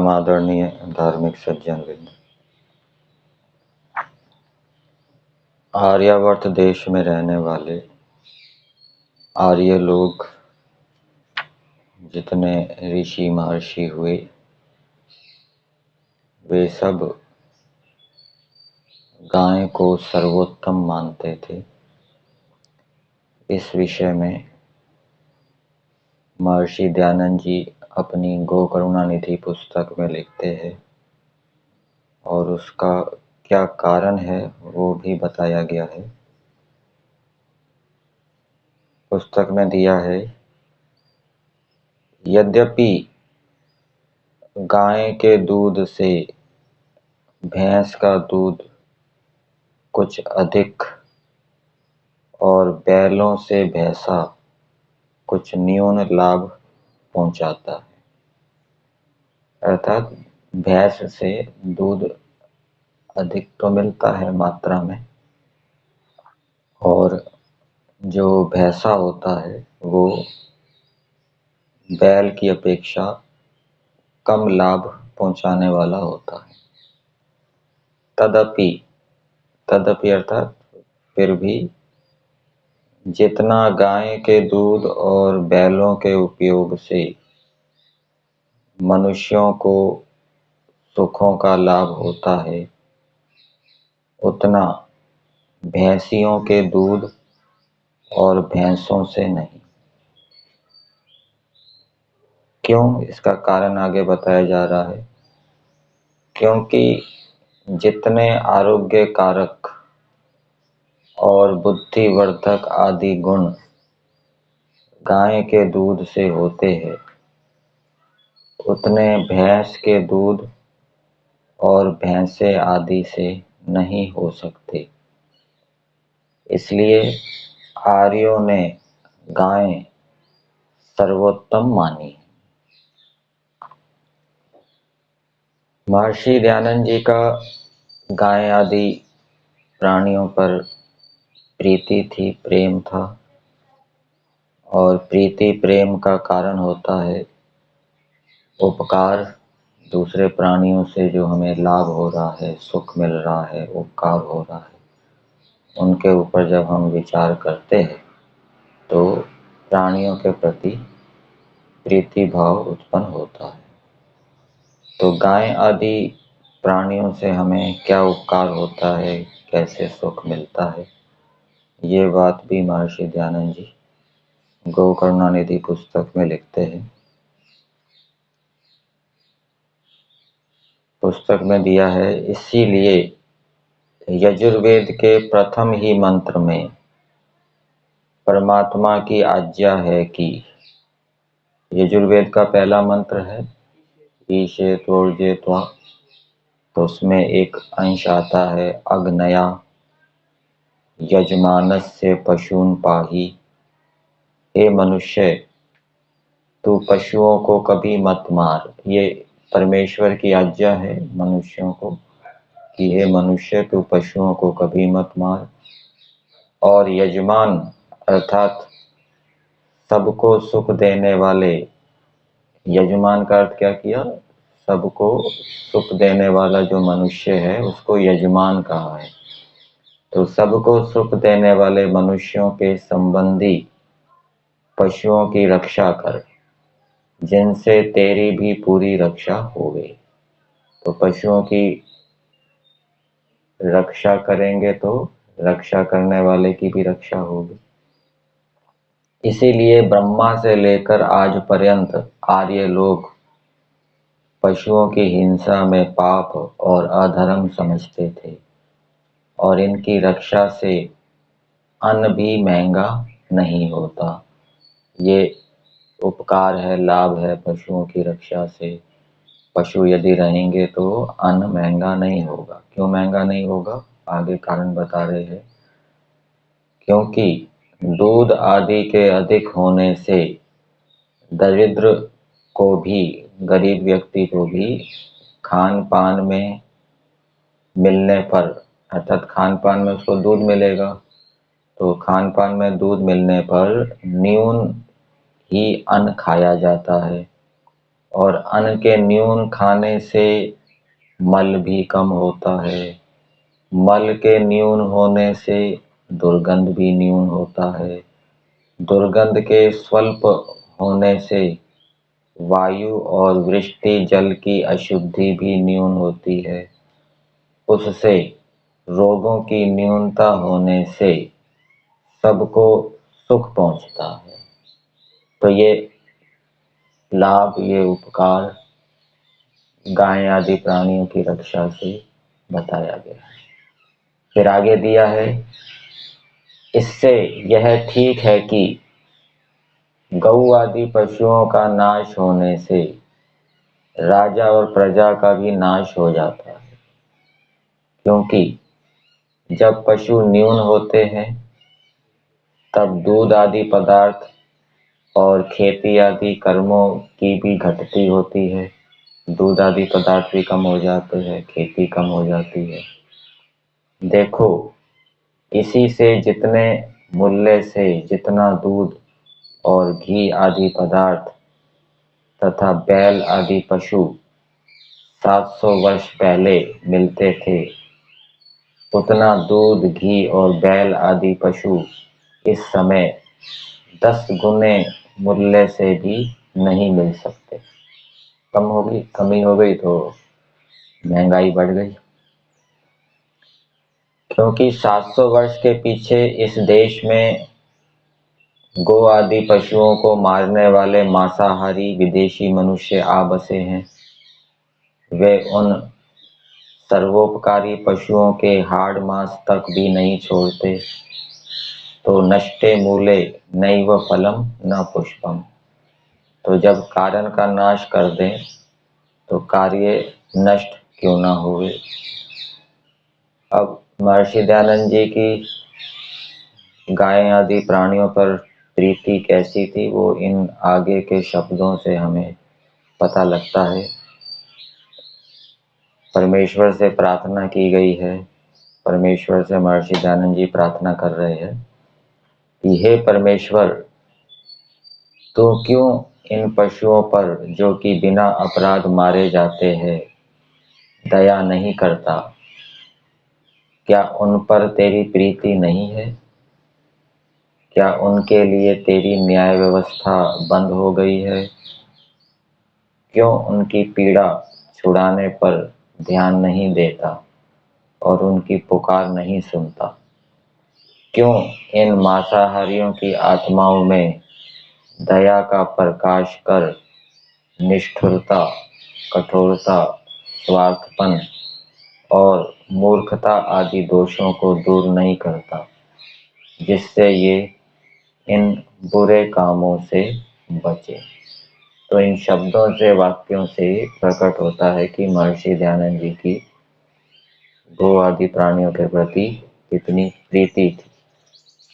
परम आदरणीय धार्मिक सज्जन वृंद, आर्यावर्त देश में रहने वाले आर्य लोग जितने ऋषि महर्षि हुए, वे सब गाय को सर्वोत्तम मानते थे। इस विषय में महर्षि दयानंद जी अपनी गो करुणा निधि पुस्तक में लिखते हैं और उसका क्या कारण है वो भी बताया गया है। पुस्तक में दिया है, यद्यपि गाय के दूध से भैंस का दूध कुछ अधिक और बैलों से भैंसा कुछ न्यून लाभ पहुंचाता है, अर्थात भैंस से दूध अधिक तो मिलता है मात्रा में, और जो भैंसा होता है वो बैल की अपेक्षा कम लाभ पहुंचाने वाला होता है। तदपि अर्थात फिर भी जितना गाय के दूध और बैलों के उपयोग से मनुष्यों को सुखों का लाभ होता है, उतना भैंसियों के दूध और भैंसों से नहीं। क्यों, इसका कारण आगे बताया जा रहा है। क्योंकि जितने आरोग्य कारक और बुद्धिवर्धक आदि गुण गाय के दूध से होते हैं, उतने भैंस के दूध और भैंसे आदि से नहीं हो सकते। इसलिए आर्यों ने गाय सर्वोत्तम मानी। महर्षि दयानंद जी का गाय आदि प्राणियों पर प्रीति थी, प्रेम था, और प्रीति प्रेम का कारण होता है उपकार। दूसरे प्राणियों से जो हमें लाभ हो रहा है, सुख मिल रहा है, उपकार हो रहा है, उनके ऊपर जब हम विचार करते हैं तो प्राणियों के प्रति प्रीति भाव उत्पन्न होता है। तो गाय आदि प्राणियों से हमें क्या उपकार होता है, कैसे सुख मिलता है, ये बात भी महर्षि दयानंद जी गो करुणा निधि पुस्तक में लिखते हैं। पुस्तक में दिया है, इसीलिए यजुर्वेद के प्रथम ही मंत्र में परमात्मा की आज्ञा है कि, यजुर्वेद का पहला मंत्र है ईशे त्वोर्जे त्वा, तो उसमें एक अंश आता है अग्नया यजमानस्य पशून पाही। हे मनुष्य, तू पशुओं को कभी मत मार। ये परमेश्वर की आज्ञा है मनुष्यों को कि हे मनुष्य, तू पशुओं को कभी मत मार। और यजमान अर्थात सबको सुख देने वाले, यजमान का अर्थ क्या किया, सबको सुख देने वाला जो मनुष्य है उसको यजमान कहा है। तो सबको सुख देने वाले मनुष्यों के संबंधी पशुओं की रक्षा कर, जिनसे तेरी भी पूरी रक्षा हो गई। तो पशुओं की रक्षा करेंगे तो रक्षा करने वाले की भी रक्षा होगी। इसीलिए ब्रह्मा से लेकर आज पर्यंत आर्य लोग पशुओं की हिंसा में पाप और अधर्म समझते थे, और इनकी रक्षा से अन्न भी महंगा नहीं होता। ये उपकार है, लाभ है पशुओं की रक्षा से। पशु यदि रहेंगे तो अन्न महंगा नहीं होगा। क्यों महंगा नहीं होगा, आगे कारण बता रहे हैं। क्योंकि दूध आदि के अधिक होने से दरिद्र को भी, गरीब व्यक्ति को भी खान पान में मिलने पर, अर्थात खान पान में उसको दूध मिलेगा, तो खान पान में दूध मिलने पर न्यून ही अन्न खाया जाता है। और अन्न के न्यून खाने से मल भी कम होता है। मल के न्यून होने से दुर्गंध भी न्यून होता है। दुर्गंध के स्वल्प होने से वायु और वृष्टि जल की अशुद्धि भी न्यून होती है। उससे रोगों की न्यूनता होने से सबको सुख पहुंचता है। तो ये लाभ, ये उपकार गाय आदि प्राणियों की रक्षा से बताया गया है। फिर आगे दिया है, इससे यह ठीक है कि गौ आदि पशुओं का नाश होने से राजा और प्रजा का भी नाश हो जाता है, क्योंकि जब पशु न्यून होते हैं तब दूध आदि पदार्थ और खेती आदि कर्मों की भी घटती होती है। दूध आदि पदार्थ भी कम हो जाते हैं, खेती कम हो जाती है। देखो, इसी से जितने मूल्य से जितना दूध और घी आदि पदार्थ तथा बैल आदि पशु 700 वर्ष पहले मिलते थे, उतना दूध, घी और बैल आदि पशु इस समय 10 गुने मूल्य से भी नहीं मिल सकते। कमी हो गई तो महंगाई बढ़ गई। क्योंकि 700 वर्ष के पीछे इस देश में गो आदि पशुओं को मारने वाले मांसाहारी विदेशी मनुष्य आ बसे हैं। वे उन सर्वोपकारी पशुओं के हाड़ मांस तक भी नहीं छोड़ते। तो नष्टे मूले नैव फलम न पुष्पम। तो जब कारण का नाश कर दें तो कार्य नष्ट क्यों ना हुए। अब महर्षि दयानंद जी की गाय आदि प्राणियों पर प्रीति कैसी थी, वो इन आगे के शब्दों से हमें पता लगता है। परमेश्वर से प्रार्थना की गई है। परमेश्वर से महर्षि दयानंद जी प्रार्थना कर रहे हैं कि हे परमेश्वर, तो क्यों इन पशुओं पर जो कि बिना अपराध मारे जाते हैं दया नहीं करता? क्या उन पर तेरी प्रीति नहीं है? क्या उनके लिए तेरी न्याय व्यवस्था बंद हो गई है? क्यों उनकी पीड़ा छुड़ाने पर ध्यान नहीं देता और उनकी पुकार नहीं सुनता? क्यों इन मांसाहारियों की आत्माओं में दया का प्रकाश कर निष्ठुरता, कठोरता, स्वार्थपन और मूर्खता आदि दोषों को दूर नहीं करता, जिससे ये इन बुरे कामों से बचे? तो इन शब्दों से, वाक्यों से प्रकट होता है कि महर्षि दयानंद जी की गो आदि प्राणियों के प्रति कितनी प्रीति थी।